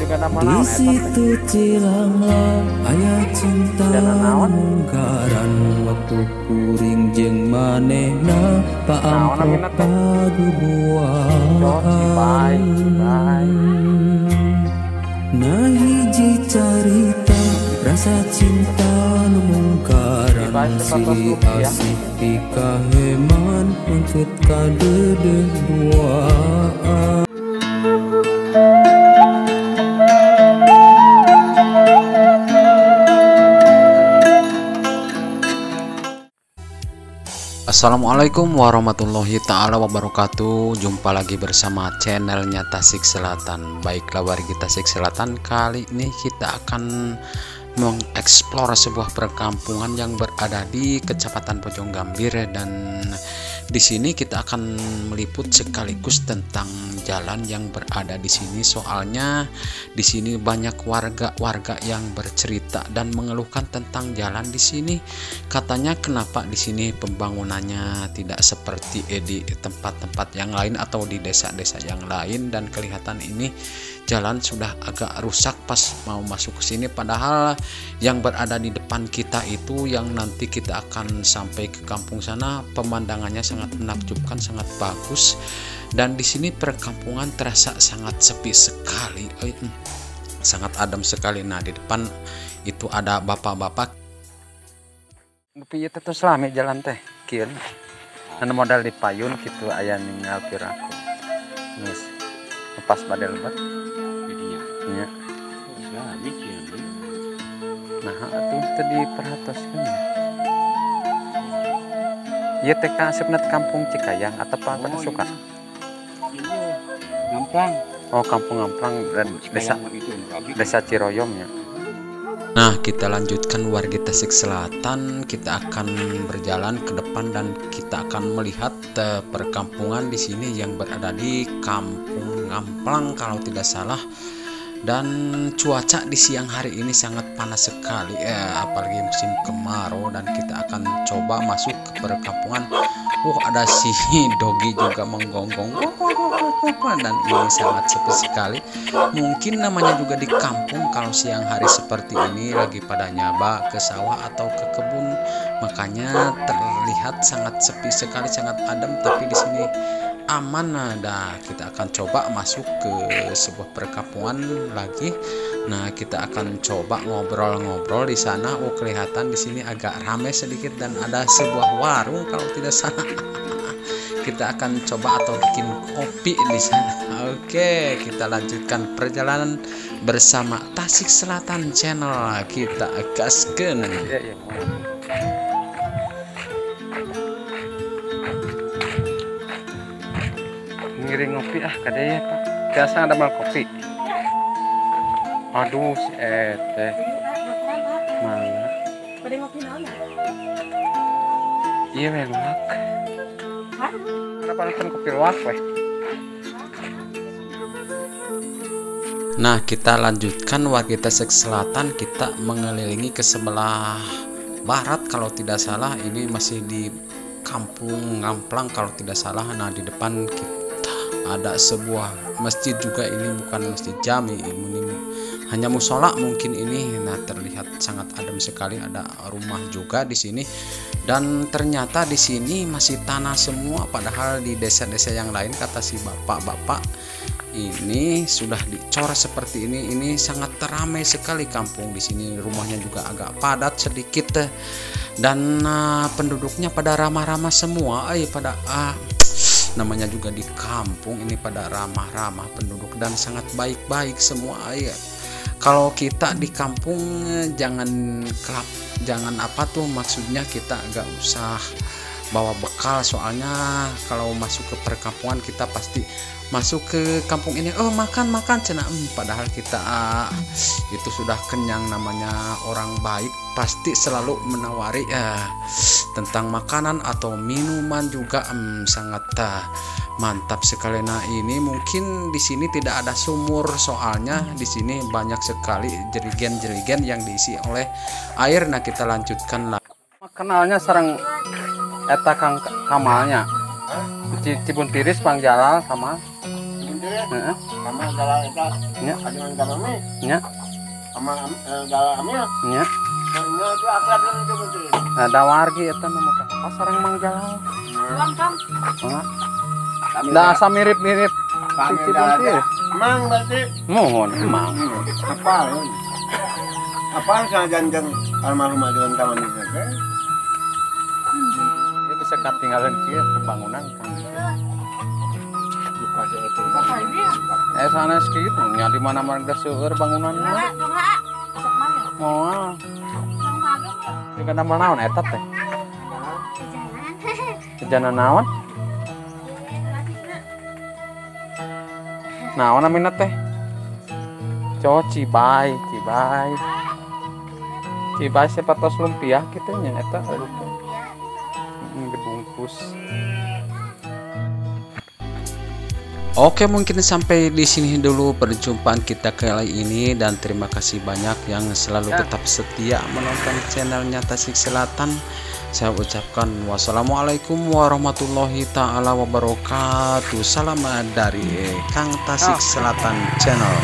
juga nama di naon situ cilanglah aya cinta mungkaran waktu kuring jeung manehna paamprok paduduaan. Nah hiji carita rasa cinta nu mungkaran silih asih pikaheman untuk kadeudeung duaan. Assalamualaikum warahmatullahi ta'ala wabarakatuh. Jumpa lagi bersama channelnya Tasik Selatan. Baiklah wargi Tasik Selatan, kali ini kita akan mengeksplor sebuah perkampungan yang berada di Kecamatan Pojong Gambir, dan di sini kita akan meliput sekaligus tentang jalan yang berada di sini. Soalnya di sini banyak warga yang bercerita dan mengeluhkan tentang jalan di sini. Katanya kenapa di sini pembangunannya tidak seperti di tempat-tempat yang lain atau di desa-desa yang lain, dan kelihatan ini jalan sudah agak rusak pas mau masuk ke sini, padahal yang berada di depan kita itu yang nanti kita akan sampai ke kampung sana pemandangannya sangat menakjubkan, sangat bagus, dan di sini perkampungan terasa sangat sepi sekali, sangat adem sekali. Nah di depan itu ada bapak-bapak. Pieu teh tos lami jalan teh kieu. Anu modal dipayun kitu aya ninggal piraku. Geus lepas bade lebat. Nya. Lami kieu. Nah atuh teu diperhatoskeun ya. Ieu teh kaasupna kampung Cikayang atau pada suka? Iya, Ngamplang. Oh, kampung Ngamplang dan desa Ciroyom ya. Nah kita lanjutkan warga Tasik Selatan, kita akan berjalan ke depan dan kita akan melihat perkampungan di sini yang berada di kampung Ngamplang kalau tidak salah. Dan cuaca di siang hari ini sangat panas sekali, apalagi musim kemarau, dan kita akan coba masuk ke perkampungan. Ada si Dogi juga menggonggong, dan ini sangat sepi sekali. Mungkin namanya juga di kampung kalau siang hari seperti ini lagi pada nyaba ke sawah atau ke kebun, makanya terlihat sangat sepi sekali, sangat adem. Tapi di sini aman. Nah kita akan coba masuk ke sebuah perkampungan lagi. Nah kita akan coba ngobrol-ngobrol di sana. Kelihatan di sini agak ramai sedikit dan ada sebuah warung kalau tidak salah. Kita akan coba atau bikin kopi di sana. Oke, kita lanjutkan perjalanan bersama Tasik Selatan Channel. Kita gaskeun. Iya. Ngiring ngopi kadaya Pak. Biasa ada mal kopi. Aduh si teh. Mana? Pada ngopi naon? Iya we luak. Hah? Kenapa nonton kopi luak weh? Nah kita lanjutkan warga Tasik Selatan, kita mengelilingi ke sebelah barat kalau tidak salah. Ini masih di kampung Ngamplang kalau tidak salah. Nah di depan kita ada sebuah masjid juga, ini bukan masjid jami, ini hanya musola mungkin ini. Nah terlihat sangat adem sekali, ada rumah juga di sini, dan ternyata di sini masih tanah semua, padahal di desa-desa yang lain kata si bapak-bapak ini sudah dicor seperti ini. Ini sangat ramai sekali kampung di sini, rumahnya juga agak padat sedikit, dan penduduknya pada ramah-ramah semua, pada namanya juga di kampung ini pada ramah-ramah penduduk dan sangat baik-baik semua. Kalau kita di kampung jangan apa tuh maksudnya, kita agak usah bawa bekal, soalnya kalau masuk ke perkampungan kita pasti masuk ke kampung ini makan cenah, padahal kita itu sudah kenyang. Namanya orang baik pasti selalu menawari tentang makanan atau minuman juga, sangat mantap sekali. Nah ini mungkin di sini tidak ada sumur, soalnya di sini banyak sekali jerigen-jerigen yang diisi oleh air. Nah kita lanjutkan lah. Kenalnya sareng eta Kang Kamalnya. Cibun Tiris Bang Jalal Kamal. Heeh. Sama gala eta Nya. ajangan kami Nya. sama gala amil Nya. nya itu akrab dengan itu betul. Ada wargi eta mah Kang. Pasarang manggalau. Heeh. Da asa mirip-mirip Kami Cici dah Buntir. emang berarti Mohon emang. apa apa sajan jeung almarhum ajangan kami itu teh Dia bisa katinggalan kieu pembangunan Kang. buka itu Sanes kitu nya di mana-mana geus seueur bangunan mah. Moal. Juga nama naon eta teh? Jajanan naon? Naon namina teh? Cibay. Cibay sepatos lumpia kitu nya eta dibungkus. Oke, mungkin sampai di sini dulu perjumpaan kita kali ini, dan terima kasih banyak yang selalu tetap setia menonton channelnya Tasik Selatan. Saya ucapkan wassalamualaikum warahmatullahi taala wabarakatuh. Salam dari Kang Tasik Selatan Channel.